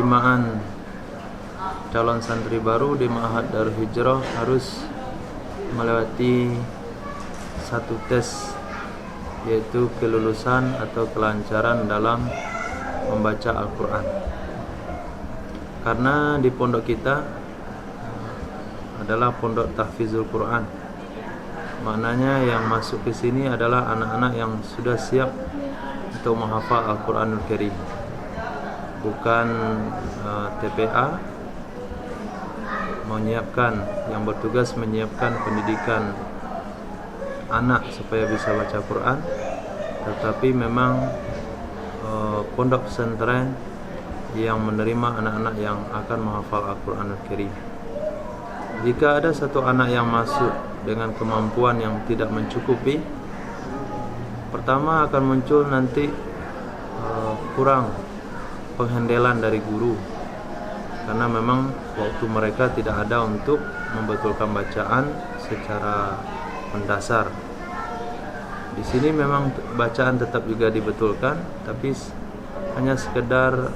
penerimaan calon santri baru di Ma'had Darul Hijrah harus melewati satu tes, yaitu kelulusan atau kelancaran dalam membaca Al-Quran. Karena di pondok kita adalah pondok tahfizul Quran, maknanya yang masuk ke sini adalah anak-anak yang sudah siap untuk menghafal Al-Quranul Karim, bukan TPA yang bertugas menyiapkan pendidikan anak supaya bisa baca Quran, tetapi memang pondok pesantren yang menerima anak-anak yang akan menghafal Al-Quranul Karim. Jika ada satu anak yang masuk dengan kemampuan yang tidak mencukupi, pertama akan muncul nanti kurang penghandelan dari guru, karena memang waktu mereka tidak ada untuk membetulkan bacaan secara mendasar. Di sini memang bacaan tetap juga dibetulkan, tapi hanya sekedar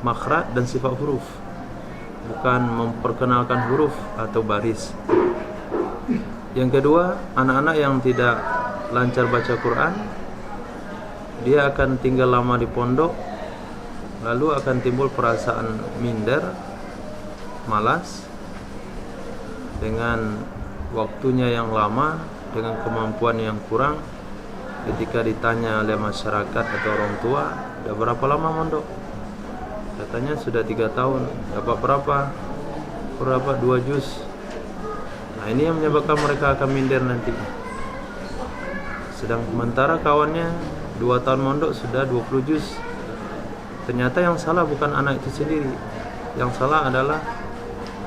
makhraj dan sifat huruf, bukan memperkenalkan huruf atau baris. Yang kedua, anak-anak yang tidak lancar baca Quran, dia akan tinggal lama di pondok, lalu akan timbul perasaan minder, malas. Dengan waktunya yang lama, dengan kemampuan yang kurang, ketika ditanya oleh masyarakat atau orang tua, "Udah berapa lama mondok?" Katanya sudah 3 tahun. Dapat berapa 2 juz. Nah, ini yang menyebabkan mereka akan minder nanti. Sementara kawannya 2 tahun mondok sudah 20 juz. Ternyata yang salah bukan anak itu sendiri, yang salah adalah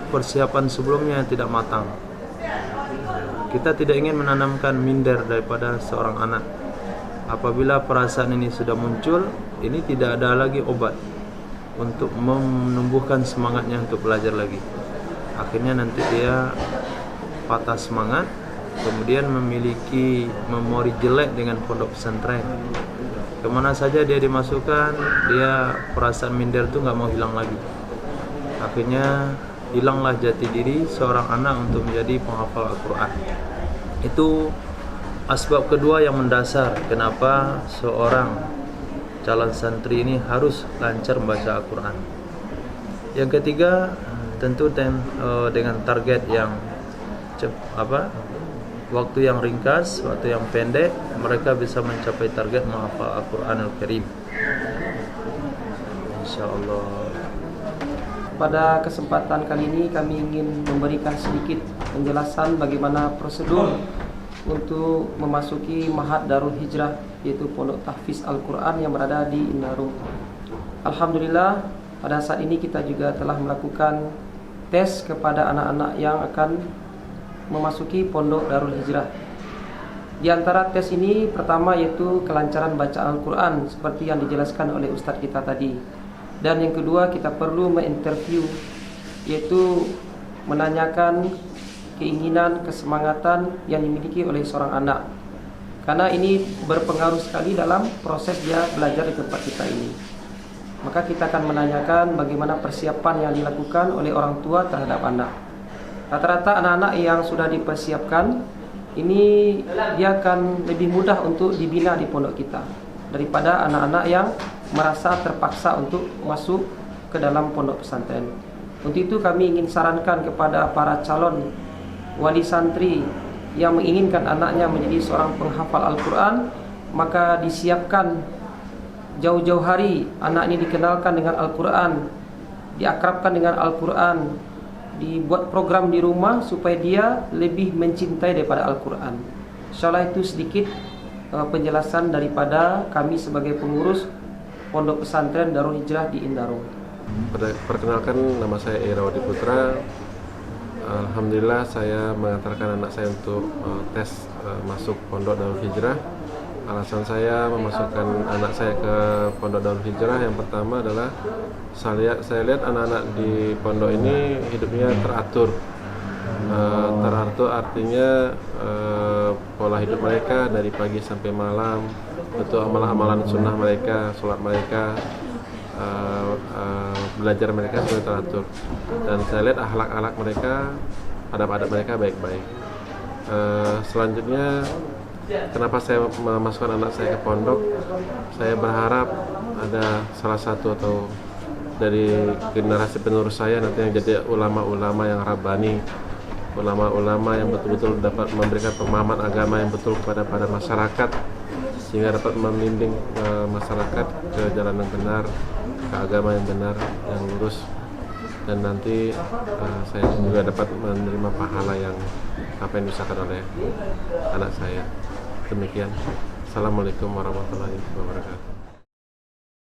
persiapan sebelumnya yang tidak matang. Kita tidak ingin menanamkan minder daripada seorang anak. Apabila perasaan ini sudah muncul, ini tidak ada lagi obat untuk menumbuhkan semangatnya untuk belajar lagi. Akhirnya nanti dia patah semangat, kemudian memiliki memori jelek dengan pondok pesantren. Kemana saja dia dimasukkan, dia perasaan minder itu nggak mau hilang lagi. Akhirnya hilanglah jati diri seorang anak untuk menjadi penghafal Al-Quran. Itu asbab kedua yang mendasar kenapa seorang calon santri ini harus lancar membaca Al-Quran. Yang ketiga, tentu dengan target yang waktu yang ringkas, waktu yang pendek, mereka bisa mencapai target menghafal Al-Quranul Karim, InsyaAllah. Pada kesempatan kali ini kami ingin memberikan sedikit penjelasan bagaimana prosedur untuk memasuki Ma'had Darul Hijrah, yaitu Pondok Tahfiz Al-Quran yang berada di Indarung. Alhamdulillah, pada saat ini kita juga telah melakukan tes kepada anak-anak yang akan memasuki Pondok Darul Hijrah. Di antara tes ini, pertama yaitu kelancaran bacaan Al-Quran seperti yang dijelaskan oleh Ustadz kita tadi. Dan yang kedua, kita perlu menginterview, yaitu menanyakan keinginan, kesemangatan yang dimiliki oleh seorang anak, karena ini berpengaruh sekali dalam proses dia belajar di tempat kita ini. Maka kita akan menanyakan bagaimana persiapan yang dilakukan oleh orang tua terhadap anak. Rata-rata anak-anak yang sudah dipersiapkan ini, dia akan lebih mudah untuk dibina di pondok kita daripada anak-anak yang merasa terpaksa untuk masuk ke dalam pondok pesantren. Untuk itu kami ingin sarankan kepada para calon wali santri yang menginginkan anaknya menjadi seorang penghafal Al-Quran, maka disiapkan jauh-jauh hari anak ini dikenalkan dengan Al-Quran, diakrabkan dengan Al-Quran, dibuat program di rumah supaya dia lebih mencintai daripada Al-Quran. InsyaAllah itu sedikit penjelasan daripada kami sebagai pengurus Pondok Pesantren Darul Hijrah di Indarung. Perkenalkan, nama saya Irawadi Putra. Alhamdulillah saya mengantarkan anak saya untuk tes masuk Pondok Darul Hijrah. Alasan saya memasukkan anak saya ke Pondok Darul Hijrah yang pertama adalah saya lihat anak-anak di pondok ini hidupnya teratur. Teratur artinya pola hidup mereka dari pagi sampai malam, betul amalan-amalan sunnah mereka, sholat mereka, belajar mereka sudah teratur, dan saya lihat akhlak mereka, adab-adab mereka baik-baik. Selanjutnya, kenapa saya memasukkan anak saya ke pondok? Saya berharap ada salah satu atau dari generasi penerus saya nanti yang jadi ulama-ulama yang rabbani, ulama-ulama yang betul-betul dapat memberikan pemahaman agama yang betul kepada masyarakat, sehingga dapat membimbing masyarakat ke jalan yang benar, ke agama yang benar, yang lurus, dan nanti saya juga dapat menerima pahala yang apa yang diusahakan oleh anak saya. Demikian. Assalamualaikum warahmatullahi wabarakatuh.